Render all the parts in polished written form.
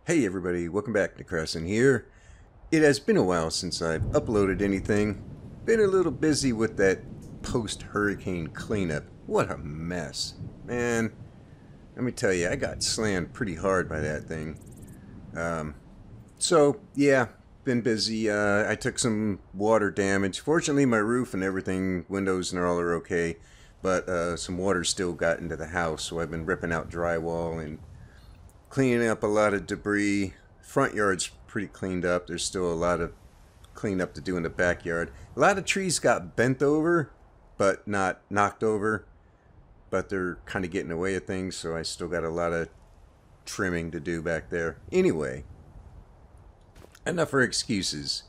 Hey everybody, welcome back to Crescent here. It has been a while since I've uploaded anything. Been a little busy with that post-hurricane cleanup. What a mess. Man, let me tell you, I got slammed pretty hard by that thing. So, yeah, been busy. I took some water damage. Fortunately, my roof and everything, windows and all are okay. But some water still got into the house, so I've been ripping out drywall and cleaning up a lot of debris. Front yard's pretty cleaned up. There's still a lot of cleanup to do in the backyard. A lot of trees got bent over, but not knocked over. But they're kind of getting away of things, so I still got a lot of trimming to do back there. Anyway, enough for excuses.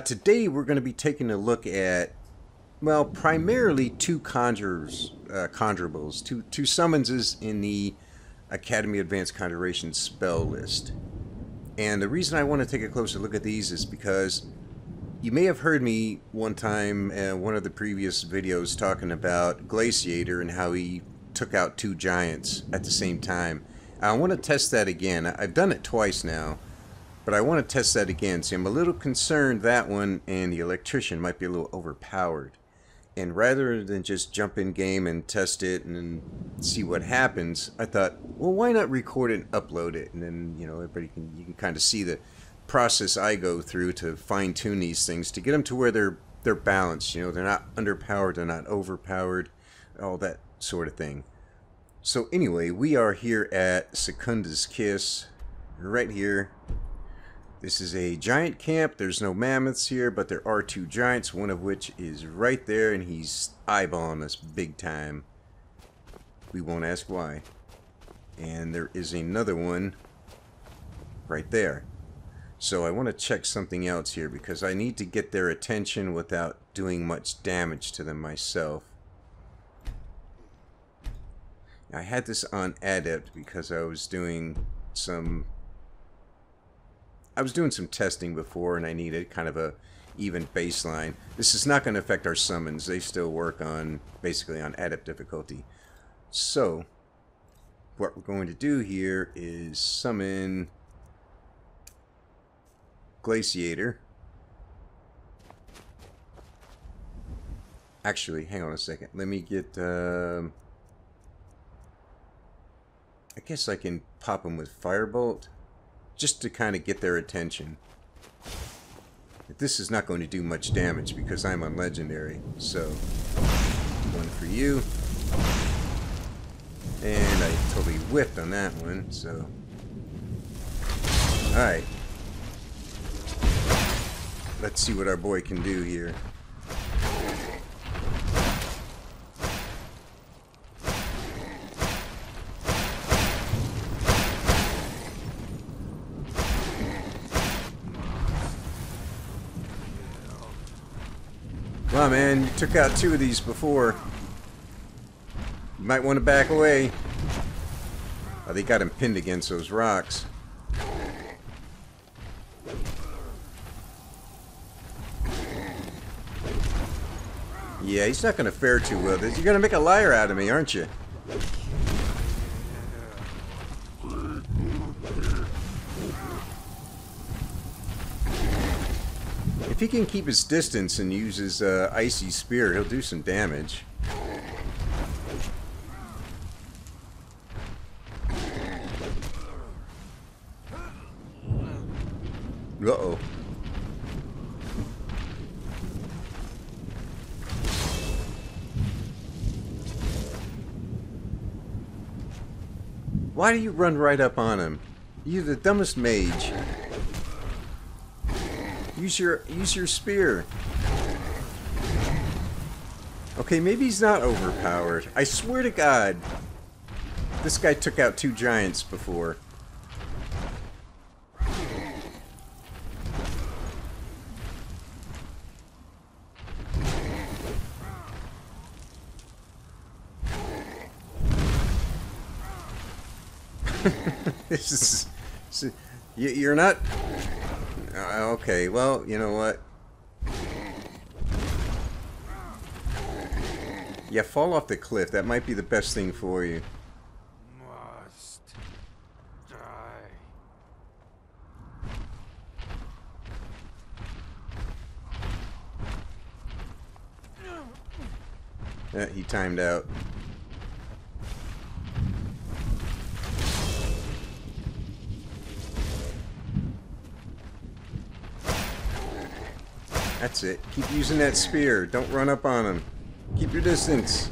Today we're going to be taking a look at, well, primarily two conjurables, two summonses in the Academy Advanced Conjuration spell list. And the reason I want to take a closer look at these is because you may have heard me one time in one of the previous videos talking about Glaciator and how he took out two giants at the same time. I want to test that again. I've done it twice now, but I want to test that again. See, I'm a little concerned that one and the electrician might be a little overpowered. And rather than just jump in game and test it and then see what happens, I thought, well, why not record it and upload it? And then, you know, you can kind of see the process I go through to fine tune these things to get them to where they're balanced. You know, they're not underpowered, they're not overpowered, all that sort of thing. So anyway, we are here at Secunda's Kiss, right here. This is a giant camp. There's no mammoths here, but there are two giants, one of which is right there, and he's eyeballing us big time. We won't ask why. And there is another one right there. So I want to check something else here because I need to get their attention without doing much damage to them myself. I had this on Adept because I was doing some testing before and I needed kind of a even baseline. This is not going to affect our summons. They still work on basically on Adept difficulty. So what we're going to do here is summon Glaciator. Actually, hang on a second. Let me get I guess I can pop him with Firebolt, just to kind of get their attention. This is not going to do much damage because I'm on Legendary. So, one for you. And I totally whiffed on that one, so. Alright. Let's see what our boy can do here. Come on, man. You took out two of these before. You might want to back away. Oh, they got him pinned against those rocks. Yeah, he's not going to fare too well. You're going to make a liar out of me, aren't you? If he can keep his distance and use his icy spear, he'll do some damage. Uh-oh. Why do you run right up on him? You're the dumbest mage. Use your spear. Okay, maybe he's not overpowered. I swear to God, this guy took out two giants before. This is you're not. Okay, well, you know what? Yeah, fall off the cliff. That might be the best thing for you. Must die. He timed out. That's it. Keep using that spear. Don't run up on him. Keep your distance.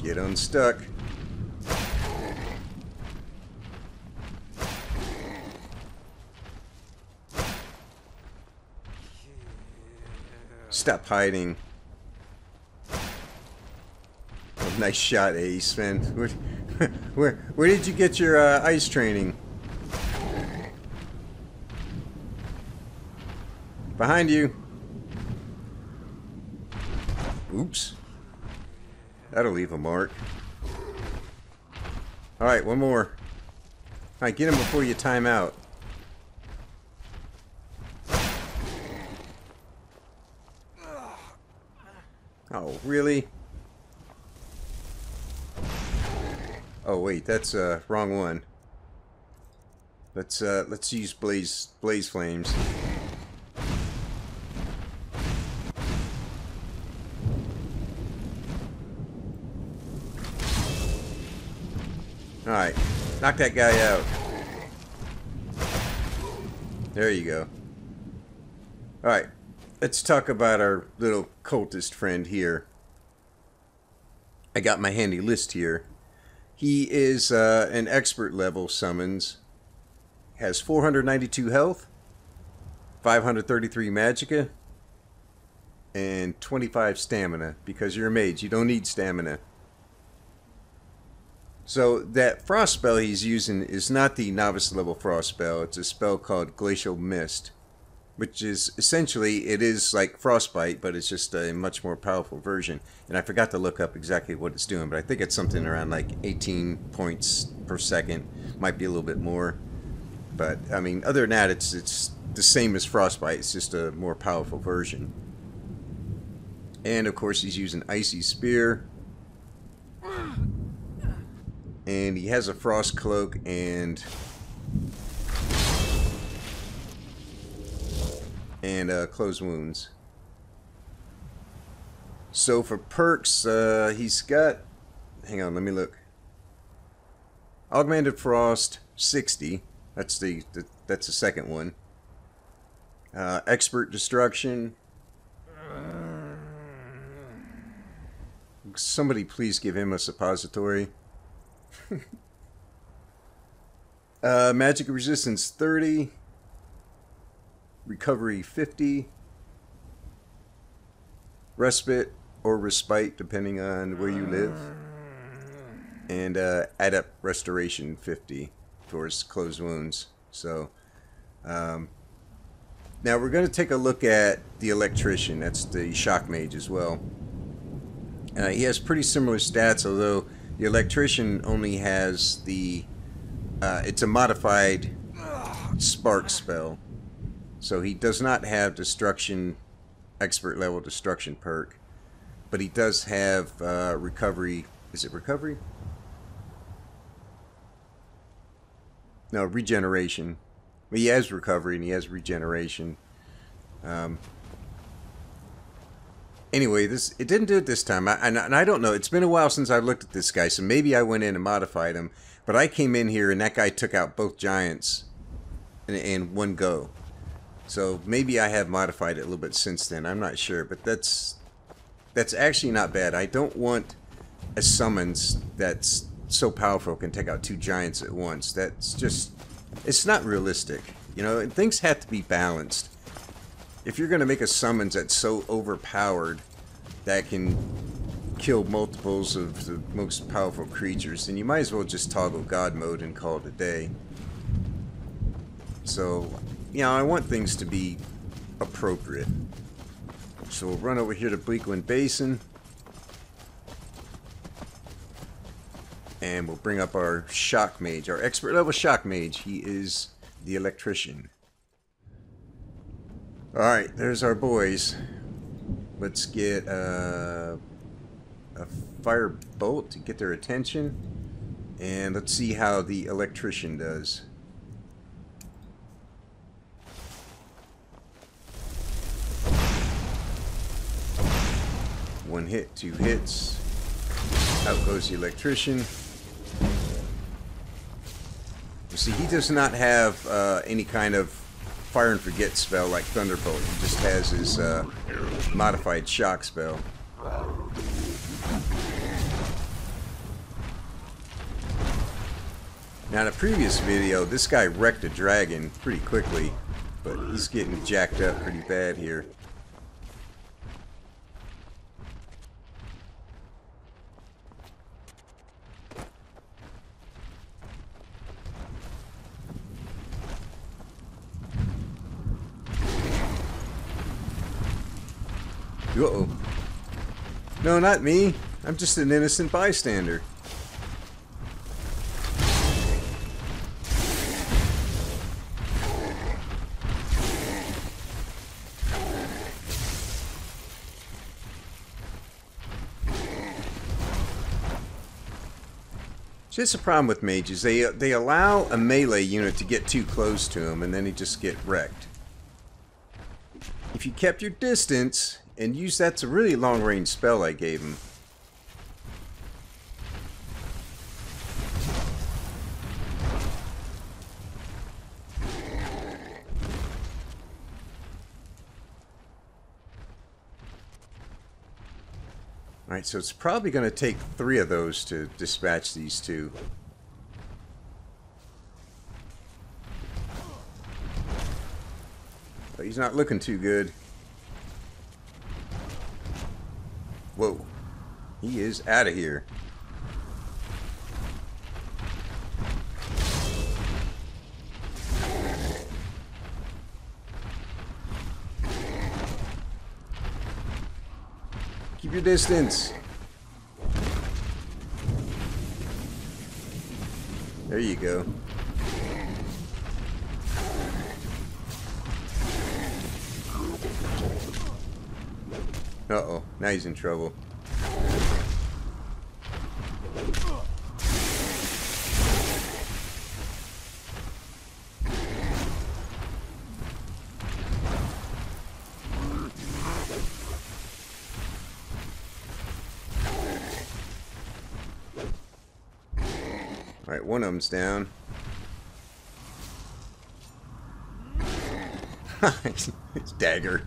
Get unstuck. Stop hiding. Oh, nice shot, Ace, man. Where did you get your ice training? Behind you. Oops. That'll leave a mark. Alright, one more. Alright, get him before you time out. Oh, really? Oh wait, that's wrong one. Let's use blaze flames. All right, knock that guy out. There you go. All right, let's talk about our little cultist friend here. I got my handy list here. He is an expert level summons. Has 492 health, 533 magicka, and 25 stamina. Because you're a mage, you don't need stamina. So that frost spell he's using is not the novice level frost spell. It's a spell called Glacial Mist, which is essentially, it is like frostbite, but it's just a much more powerful version. And I forgot to look up exactly what it's doing, but I think it's something around like 18 points per second. Might be a little bit more. But, I mean, other than that, it's the same as frostbite. It's just a more powerful version. And, of course, he's using Icy Spear. And he has a Frost Cloak and Close Wounds. So for perks, he's got... Hang on, let me look. Augmented Frost, 60. That's the second one. Expert Destruction. Somebody please give him a suppository. Magic Resistance 30. Recovery 50. Respite or Respite, depending on where you live. And Adept Restoration 50 towards Closed Wounds. So, now we're going to take a look at the Electrician. That's the Shock Mage as well. He has pretty similar stats, although the Electrician only has the... it's a modified Spark spell. So he does not have Destruction, Expert level Destruction perk. But he does have Recovery... Is it Recovery? No, Regeneration. Well, he has Recovery and he has Regeneration. Anyway, it didn't do it this time. And I don't know. It's been a while since I've looked at this guy, so maybe I went in and modified him. But I came in here and that guy took out both giants in one go. So maybe I have modified it a little bit since then. I'm not sure, but that's actually not bad. I don't want a summons that's so powerful can take out two giants at once. That's just... It's not realistic. You know, things have to be balanced. If you're going to make a summons that's so overpowered that can kill multiples of the most powerful creatures, then you might as well just toggle God mode and call it a day. So, you know, I want things to be appropriate. So we'll run over here to Bleakwind Basin. And we'll bring up our Shock Mage, our expert level Shock Mage. He is the Electrician. Alright, there's our boys. Let's get a Fire Bolt to get their attention. And let's see how the Electrician does. one hit, 2 hits. Out goes the electrician. You see, he does not have any kind of fire and forget spell like Thunderbolt. He just has his modified shock spell. Now in a previous video, this guy wrecked a dragon pretty quickly, but he's getting jacked up pretty bad here. Uh-oh. No, not me. I'm just an innocent bystander. Just a problem with mages. They allow a melee unit to get too close to him, and then he just get wrecked. If you kept your distance and used that's a really long range spell I gave him. Alright, so it's probably going to take 3 of those to dispatch these 2. But he's not looking too good. Whoa. He is out of here. Keep your distance. There you go. Uh-oh, now he's in trouble. Alright, one of them's down. It's dagger.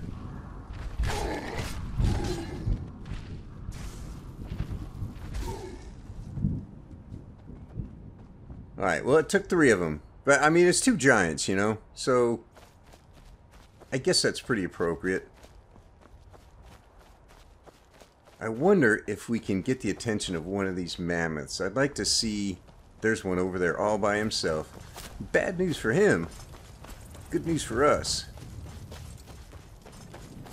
Alright, well it took 3 of them. But, I mean, it's 2 giants, you know? So, I guess that's pretty appropriate. I wonder if we can get the attention of one of these mammoths. I'd like to see... There's one over there all by himself. Bad news for him. Good news for us.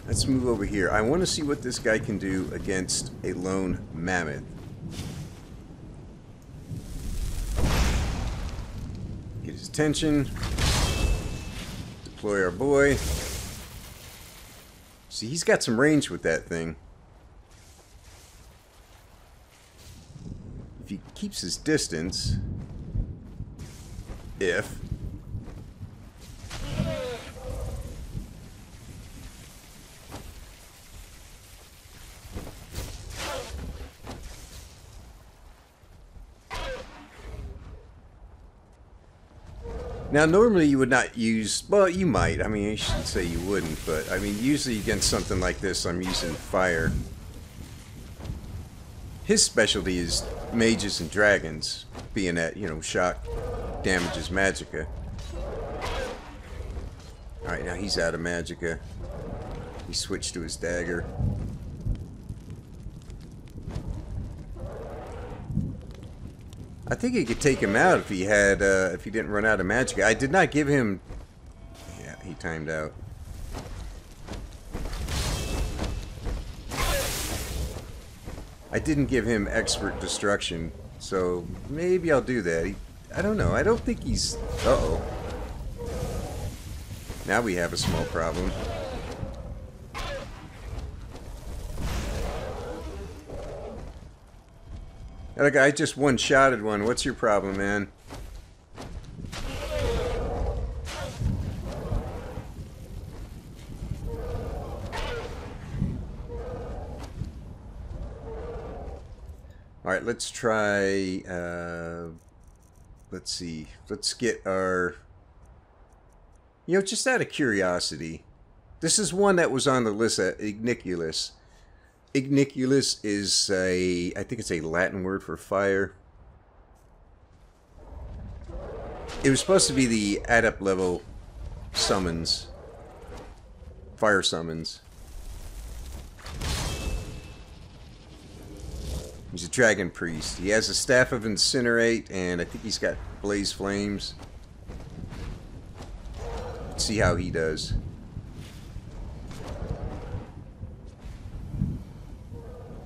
Let's move over here. I want to see what this guy can do against a lone mammoth. Get his attention. Deploy our boy. See, he's got some range with that thing. If he keeps his distance, if now normally you would not use, well you might, I mean I shouldn't say you wouldn't, but I mean usually against something like this I'm using fire. His specialty is mages and dragons, being that, you know, shock damages magicka. Alright, now he's out of magicka. He switched to his dagger. I think he could take him out if he had, if he didn't run out of magicka. I did not give him... Yeah, he timed out. I didn't give him expert destruction, so maybe I'll do that. I don't know. I don't think he's... Uh-oh. Now we have a small problem. Look, I just one-shotted one. What's your problem, man? Alright, let's try, let's see. Let's get our, you know, just out of curiosity. This is one that was on the list at Igniculus. Igniculus is a, I think it's a Latin word for fire. It was supposed to be the adept level summons. Fire summons. He's a dragon priest. He has a staff of incinerate, and I think he's got blaze flames. Let's see how he does.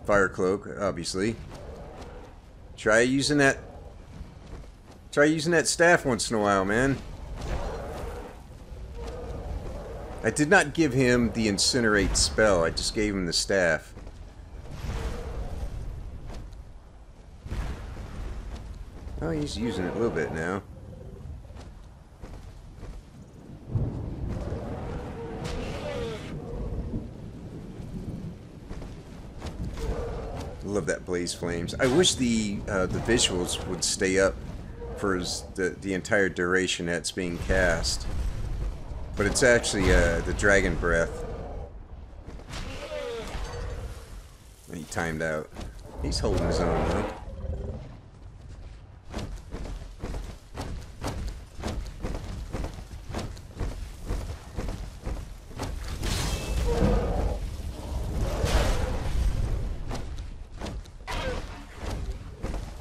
Fire cloak, obviously. Try using that staff once in a while, man. I did not give him the incinerate spell. I just gave him the staff. Oh, he's using it a little bit now. Love that blaze flames. I wish the visuals would stay up for the entire duration that's being cast. But it's actually the dragon breath. He timed out. He's holding his own though.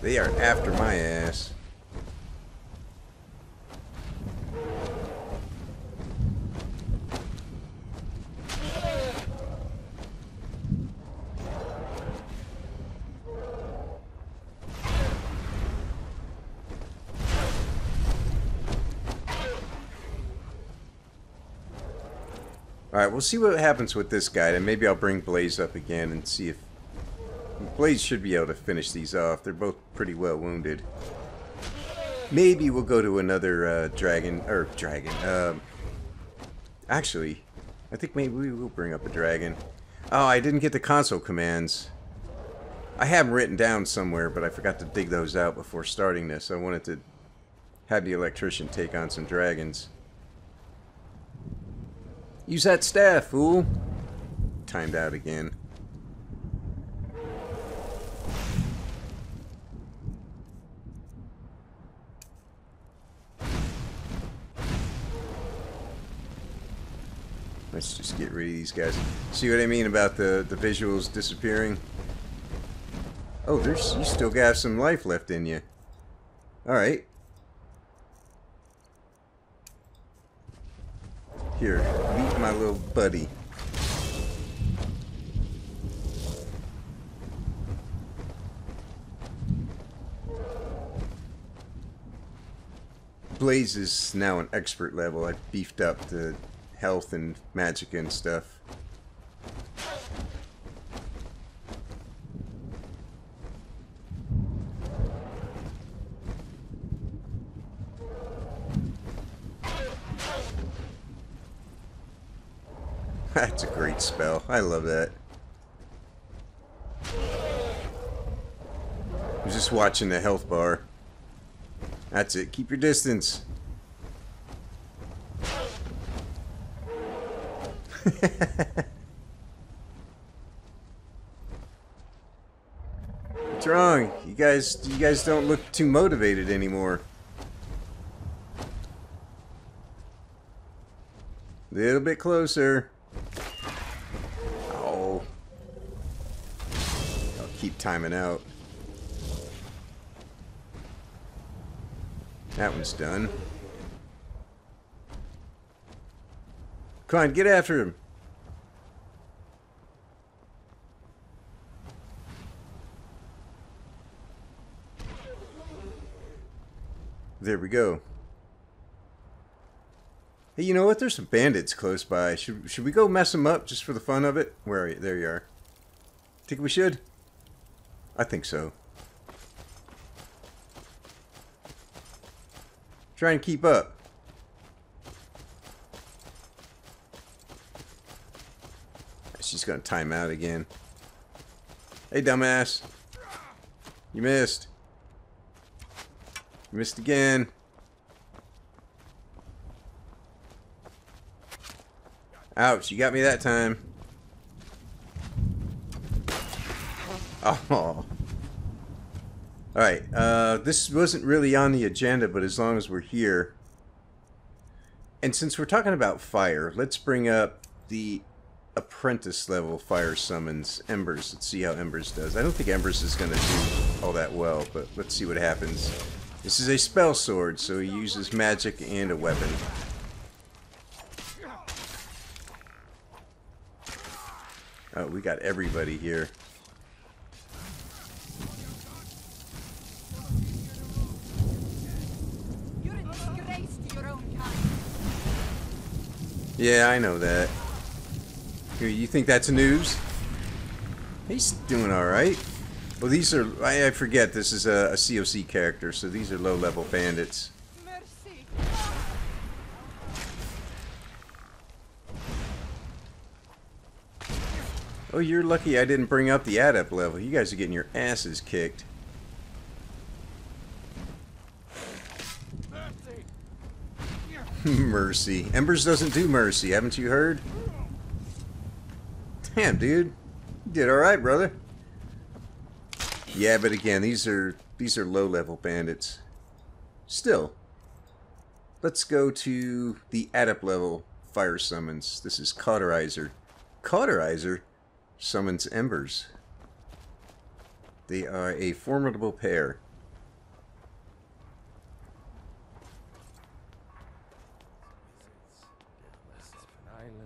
They are after my ass. Alright, we'll see what happens with this guy, and maybe I'll bring Blaze up again and see if... Blaze should be able to finish these off. They're both pretty well wounded. Maybe we'll go to another actually, I think maybe we will bring up a dragon. Oh, I didn't get the console commands. I have them written down somewhere, but I forgot to dig those out before starting this. I wanted to have the electrician take on some dragons. Use that staff, fool! Timed out again. Let's just get rid of these guys. See what I mean about the visuals disappearing? Oh, you still got some life left in you. Alright. Here, meet my little buddy. Blaze is now an expert level. I've beefed up the health and magic and stuff. That's a great spell. I love that. I'm just watching the health bar. That's it. Keep your distance. What's wrong? You guys don't look too motivated anymore. Little bit closer. Oh. I'll keep timing out. That one's done. Come on, get after him. There we go. Hey, you know what? There's some bandits close by. Should we go mess them up just for the fun of it? Where are you? There you are. Think we should? I think so. Try and keep up. She's gonna time out again. Hey, dumbass. You missed. You missed again. Ouch, you got me that time. Oh. Alright, this wasn't really on the agenda, but as long as we're here. And since we're talking about fire, let's bring up the apprentice level fire summons, Embers. Let's see how Embers does. I don't think Embers is going to do all that well, but let's see what happens. This is a spell sword, so he uses magic and a weapon. Oh, we got everybody here. You're a disgrace to your own kind. Yeah, I know that. You think that's news? He's doing alright. Well, these are... I forget, this is a COC character, so these are low-level bandits. Mercy. Oh, you're lucky I didn't bring up the adept level. You guys are getting your asses kicked. Mercy. Embers doesn't do mercy, haven't you heard? Damn, dude. You did alright, brother. Yeah, but again, these are low-level bandits. Still. Let's go to the adept level fire summons. This is Cauterizer. Cauterizer summons Embers. They are a formidable pair.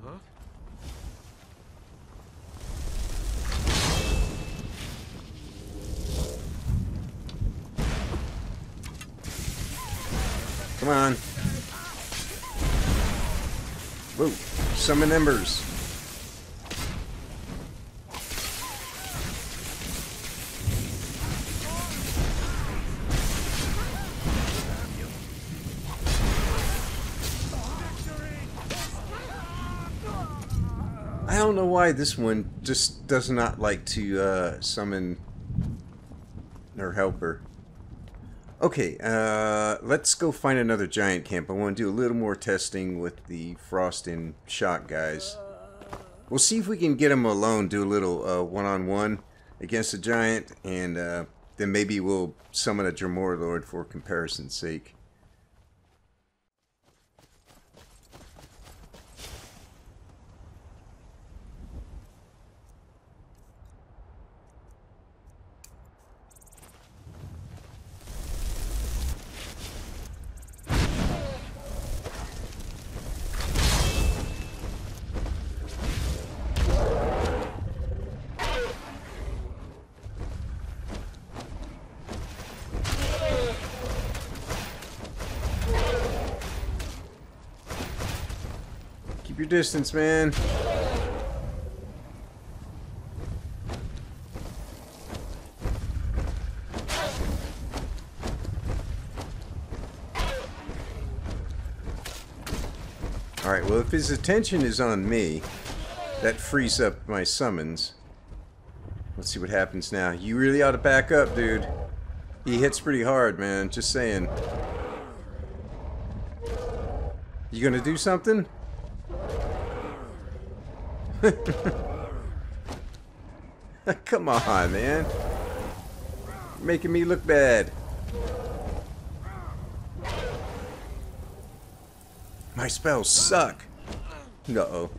Huh? Come on. Whoa. Summon Embers. I don't know why this one just does not like to summon her helper. Okay, let's go find another giant camp. I want to do a little more testing with the Frost and Shock guys. We'll see if we can get them alone, do a little one-on-one against a giant, and then maybe we'll summon a Dremor Lord for comparison's sake. Keep your distance, man. Alright, well, if his attention is on me, that frees up my summons. Let's see what happens now. You really ought to back up, dude. He hits pretty hard, man. Just saying. You gonna do something? Come on, man. You're making me look bad. My spells suck. Uh-oh.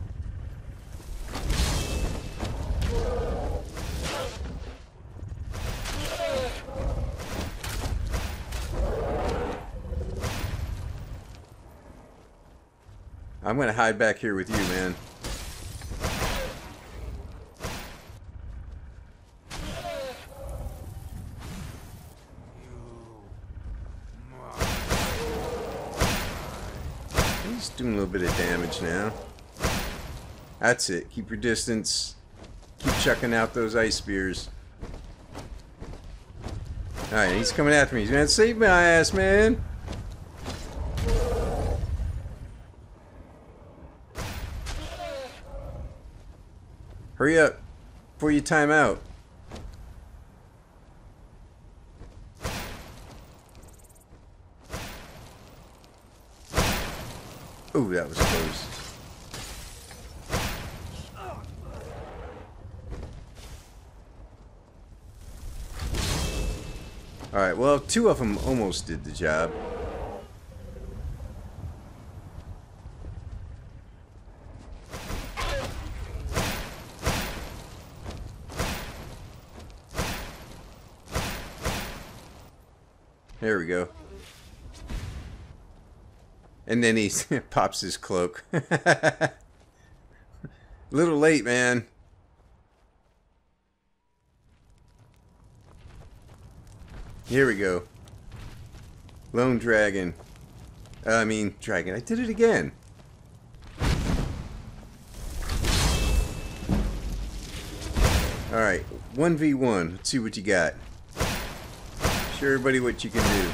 I'm gonna hide back here with you, man. He's doing a little bit of damage now. That's it. Keep your distance. Keep chucking out those ice spears. Alright, he's coming after me. He's gonna save my ass, man. Hurry up before you time out. Oh, that was close. Alright, well, 2 of them almost did the job. There we go. And then he pops his cloak. A little late, man. Here we go. Lone dragon. Dragon. I did it again. Alright, 1v1. Let's see what you got. Show everybody what you can do.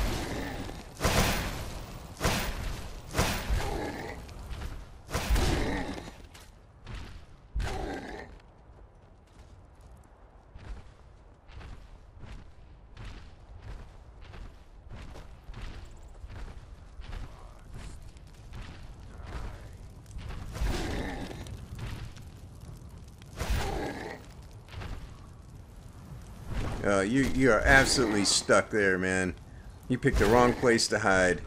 You are absolutely stuck there, man. You picked the wrong place to hide.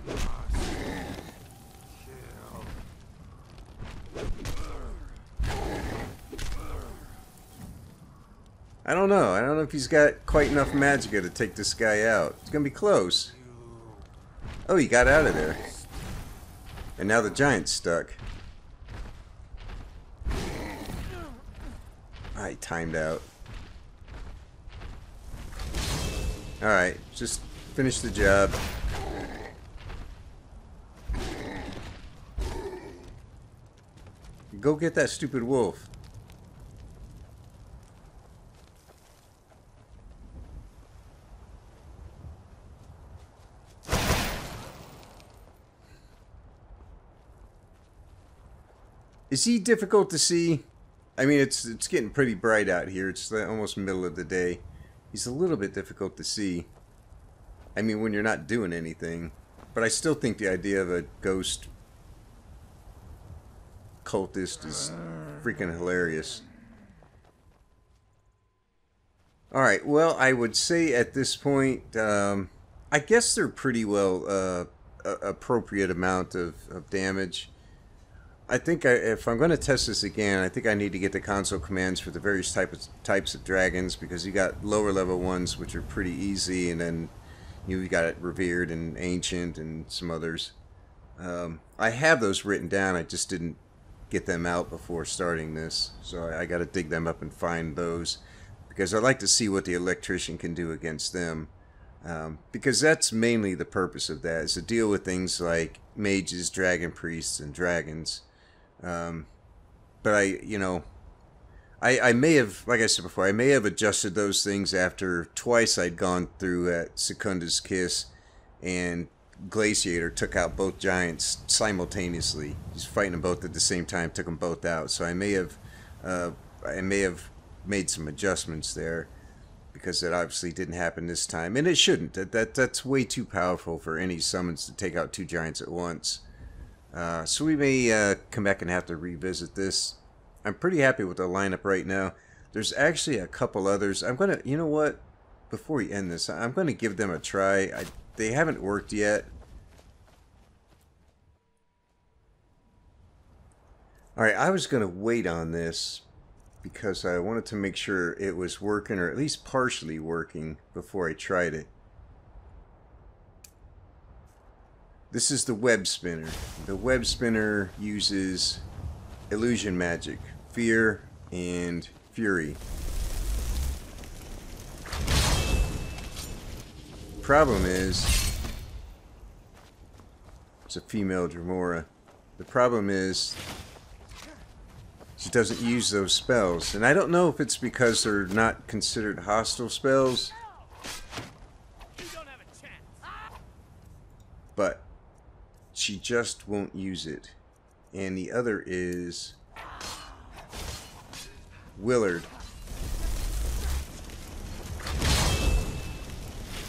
I don't know. I don't know if he's got quite enough magicka to take this guy out. It's gonna be close. Oh, he got out of there. And now the giant's stuck. I timed out. Alright, just finish the job. Go get that stupid wolf. Is he difficult to see? I mean, it's getting pretty bright out here. It's almost middle of the day. He's a little bit difficult to see. I mean, when you're not doing anything. But I still think the idea of a ghost cultist is freaking hilarious. Alright, well, I would say at this point, I guess they're pretty well appropriate amount of damage. I think if I'm going to test this again, I think I need to get the console commands for the various types of dragons, because you got lower level ones which are pretty easy, and then you got it revered and ancient and some others. I have those written down. I just didn't get them out before starting this, so I got to dig them up and find those, because I like to see what the electrician can do against them. Because that's mainly the purpose of that, is to deal with things like mages, dragon priests, and dragons. But I may have, like I said before, I may have adjusted those things after twice I'd gone through at Secunda's Kiss, and Glaciator took out both giants simultaneously. He's fighting them both at the same time, took them both out. So I may have made some adjustments there, because that obviously didn't happen this time, and it shouldn't. That's way too powerful for any summons to take out 2 giants at once. So we may come back and have to revisit this. I'm pretty happy with the lineup right now. There's actually a couple others. I'm gonna, you know what? Before we end this, I'm gonna give them a try. They haven't worked yet. All right, I was gonna wait on this because I wanted to make sure it was working, or at least partially working, before I tried it. This is the web spinner. The web spinner uses illusion magic, fear, and fury. Problem is, it's a female Dremora. The problem is, she doesn't use those spells. And I don't know if it's because they're not considered hostile spells, but she just won't use it. And the other is Willard.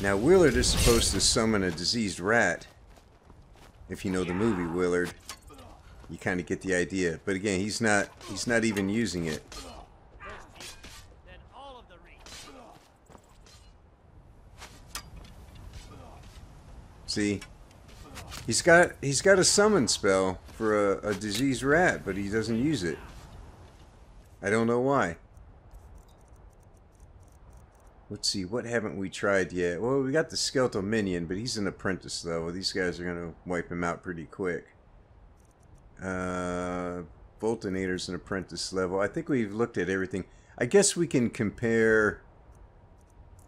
Now Willard is supposed to summon a diseased rat, if you know the movie Willard. you kind of get the idea. But again, he's not even using it. Then all of the reach. See, he's got a summon spell for a diseased rat, but he doesn't use it. I don't know why. Let's see, what haven't we tried yet? Well, we got the skeletal minion, but he's an apprentice level. These guys are gonna wipe him out pretty quick. Voltinator's an apprentice level. I think we've looked at everything. I guess we can compare.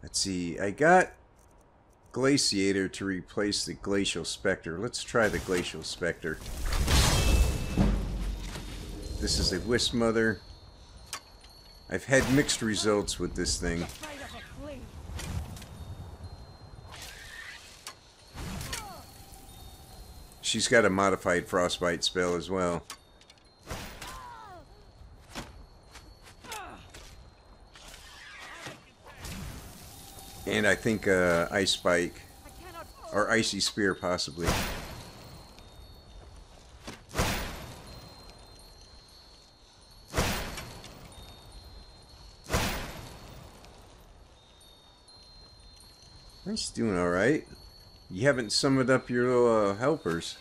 Let's see, I got Glaciator to replace the Glacial Spectre. Let's try the Glacial Spectre. This is a Wisp Mother. I've had mixed results with this thing. Afraid of a flea. She's got a modified Frostbite spell as well. And I think Ice Spike I cannot. or Icy Spear possibly. He's doing alright. You haven't summoned up your little helpers.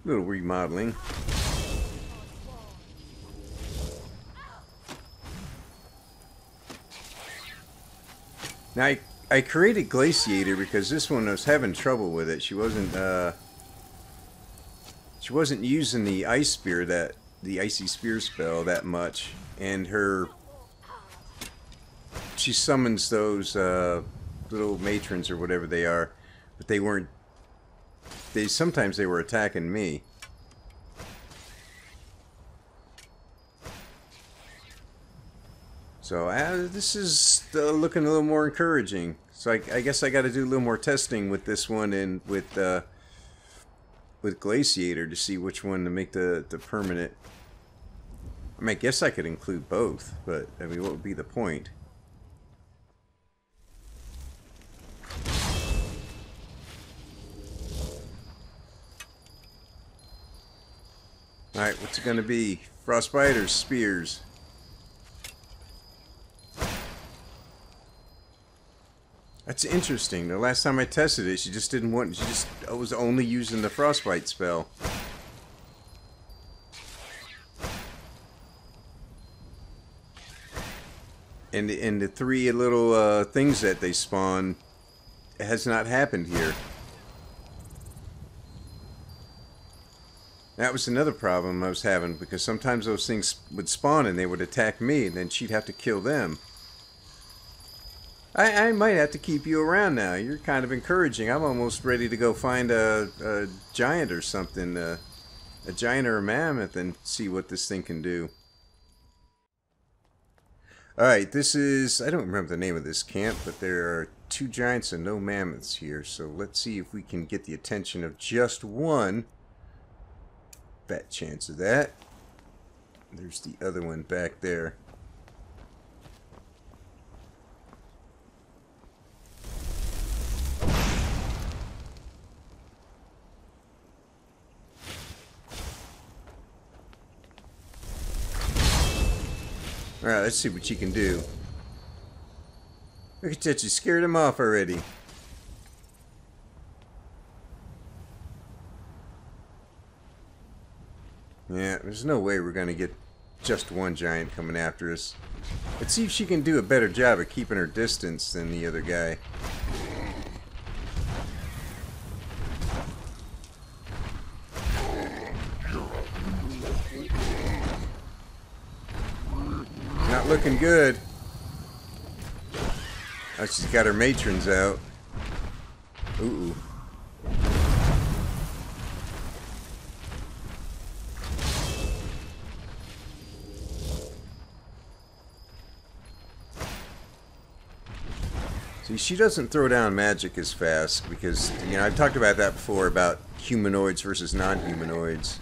Little remodeling. Now I created Glaciator because this one was having trouble with it. She wasn't using the Ice Spear, the Icy Spear spell that much, and she summons those little matrons or whatever they are, but they weren't. Sometimes they were attacking me. So this is looking a little more encouraging. So I guess I got to do a little more testing with this one and with Glaciator to see which one to make the permanent. I mean, I guess I could include both, but I mean, what would be the point? Alright, what's it gonna be? Frostbite or spears? That's interesting. The last time I tested it, she just didn't want. She just was only using the Frostbite spell. And the three little things that they spawn has not happened here. That was another problem I was having, because sometimes those things would spawn and they would attack me, and then she'd have to kill them. I might have to keep you around now. You're kind of encouraging. I'm almost ready to go find a giant or something, a giant or a mammoth, and see what this thing can do. Alright, this is... I don't remember the name of this camp, but there are 2 giants and no mammoths here, so let's see if we can get the attention of just one. Fat chance of that. There's the other one back there. Alright, let's see what you can do. Look at that, you scared him off already. Yeah, there's no way we're gonna get just one giant coming after us. Let's see if she can do a better job of keeping her distance than the other guy. Not looking good. Oh, she's got her matrons out. Ooh. See, she doesn't throw down magic as fast because, you know, I've talked about that before about humanoids versus non-humanoids.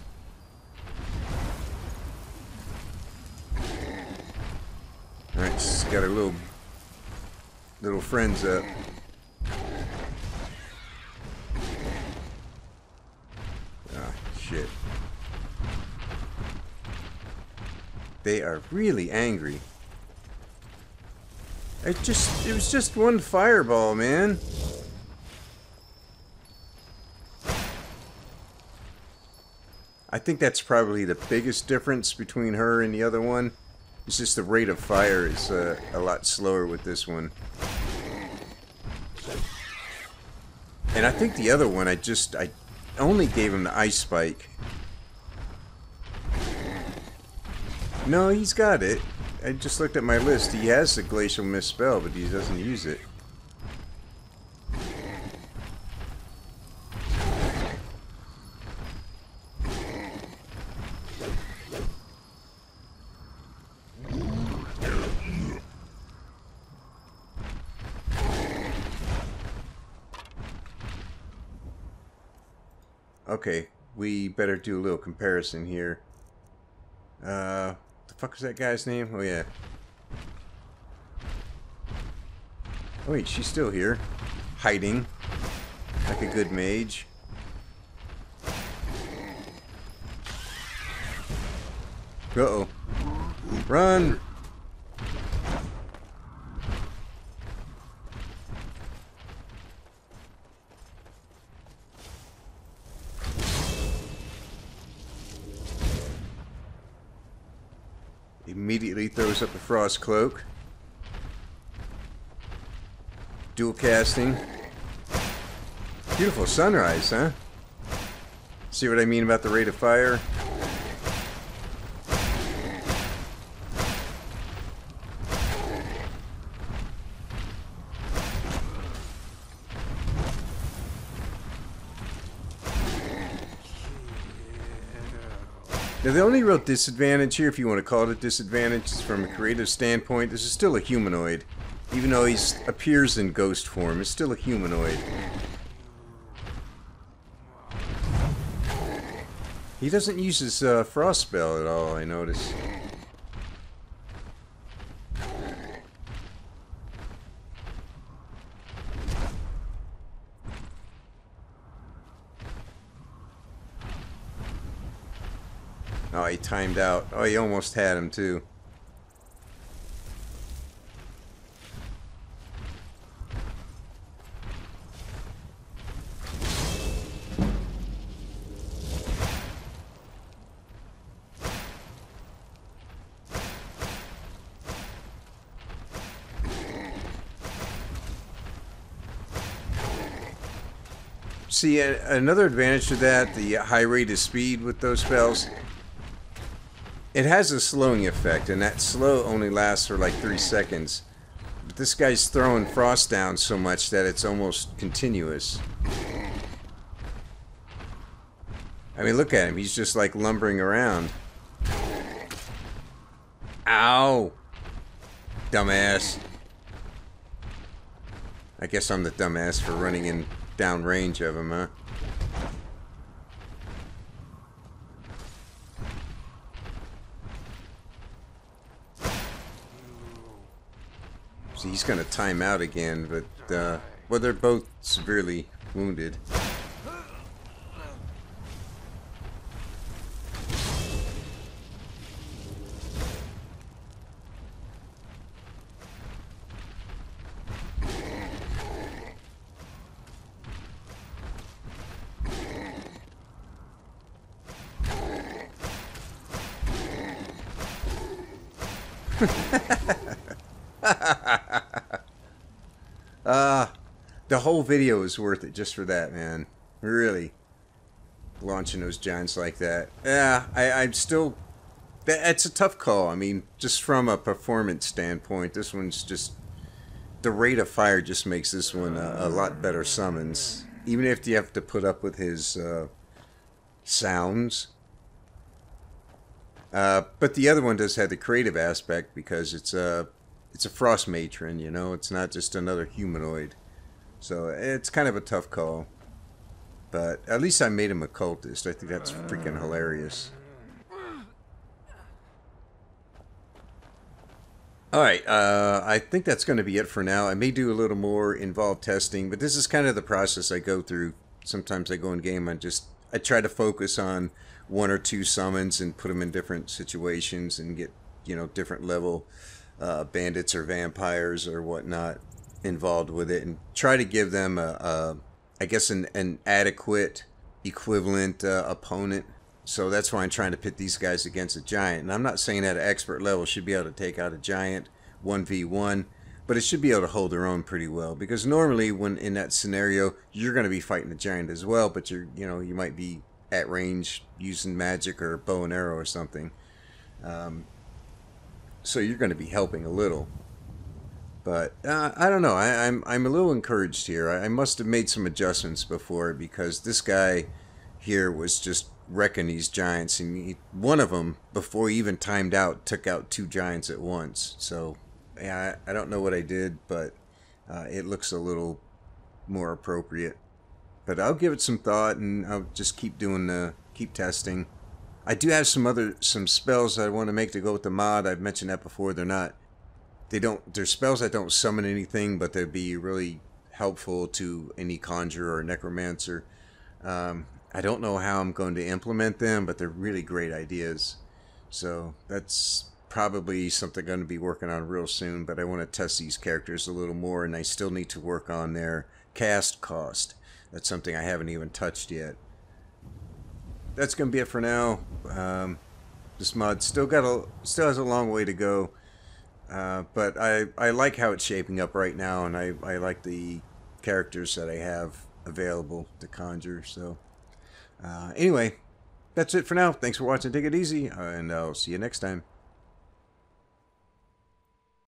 Alright, she's got her little friends up. Ah, shit. They are really angry. It was just one fireball, man. I think that's probably the biggest difference between her and the other one. It's just the rate of fire is a lot slower with this one. And I think the other one, I only gave him the ice spike. No, he's got it. I just looked at my list. He has the Glacial Mist spell, but he doesn't use it. Okay, we better do a little comparison here. The fuck was that guy's name? Oh yeah. Oh wait, she's still here. Hiding. Like a good mage. Uh-oh. Run! Immediately throws up the frost cloak. Dual casting. Beautiful sunrise, huh? See what I mean about the rate of fire? Now, the only real disadvantage here, if you want to call it a disadvantage, is from a creative standpoint, this is still a humanoid. Even though he appears in ghost form, it's still a humanoid. He doesn't use his frost spell at all, I notice. Oh, he timed out. Oh, he almost had him, too. See, another advantage to that, the high rate of speed with those spells, it has a slowing effect, and that slow only lasts for like 3 seconds. But this guy's throwing frost down so much that it's almost continuous. I mean, look at him. He's just like lumbering around. Ow! Dumbass. I guess I'm the dumbass for running in down range of him, huh? See, he's gonna time out again, but, well, they're both severely wounded. The whole video is worth it just for that, man. Really. Launching those giants like that. Yeah, I'm still... That's a tough call. I mean, just from a performance standpoint, this one's just... The rate of fire just makes this one a lot better summons. Even if you have to put up with his sounds. But the other one does have the creative aspect because it's it's a frost matron, you know. It's not just another humanoid. So it's kind of a tough call. But at least I made him a cultist. I think that's freaking hilarious. Alright, I think that's going to be it for now. I may do a little more involved testing, but this is kind of the process I go through. Sometimes I go in game and I try to focus on one or two summons and put them in different situations and get, you know, different level bandits or vampires or whatnot involved with it, and try to give them I guess an adequate equivalent opponent. So that's why I'm trying to pit these guys against a giant. And I'm not saying at an expert level should be able to take out a giant 1v1, but it should be able to hold their own pretty well. Because normally when in that scenario, you're going to be fighting a giant as well, but you might be at range using magic or bow and arrow or something. So you're going to be helping a little. But I don't know. I'm a little encouraged here. I must have made some adjustments before, because this guy here was just wrecking these giants, and one of them, before he even timed out, took out 2 giants at once. So yeah, I don't know what I did, but it looks a little more appropriate. But I'll give it some thought, and I'll just keep testing. I do have some spells I want to make to go with the mod. I've mentioned that before. They're spells that don't summon anything, but they'd be really helpful to any conjurer or necromancer. I don't know how I'm going to implement them, but they're really great ideas. So that's probably something I'm going to be working on real soon, but I want to test these characters a little more, and I still need to work on their cast cost. That's something I haven't even touched yet. That's going to be it for now. This mod still has a long way to go. But I like how it's shaping up right now, and I like the characters that I have available to conjure. So anyway, that's it for now. Thanks for watching. Take it easy, and I'll see you next time.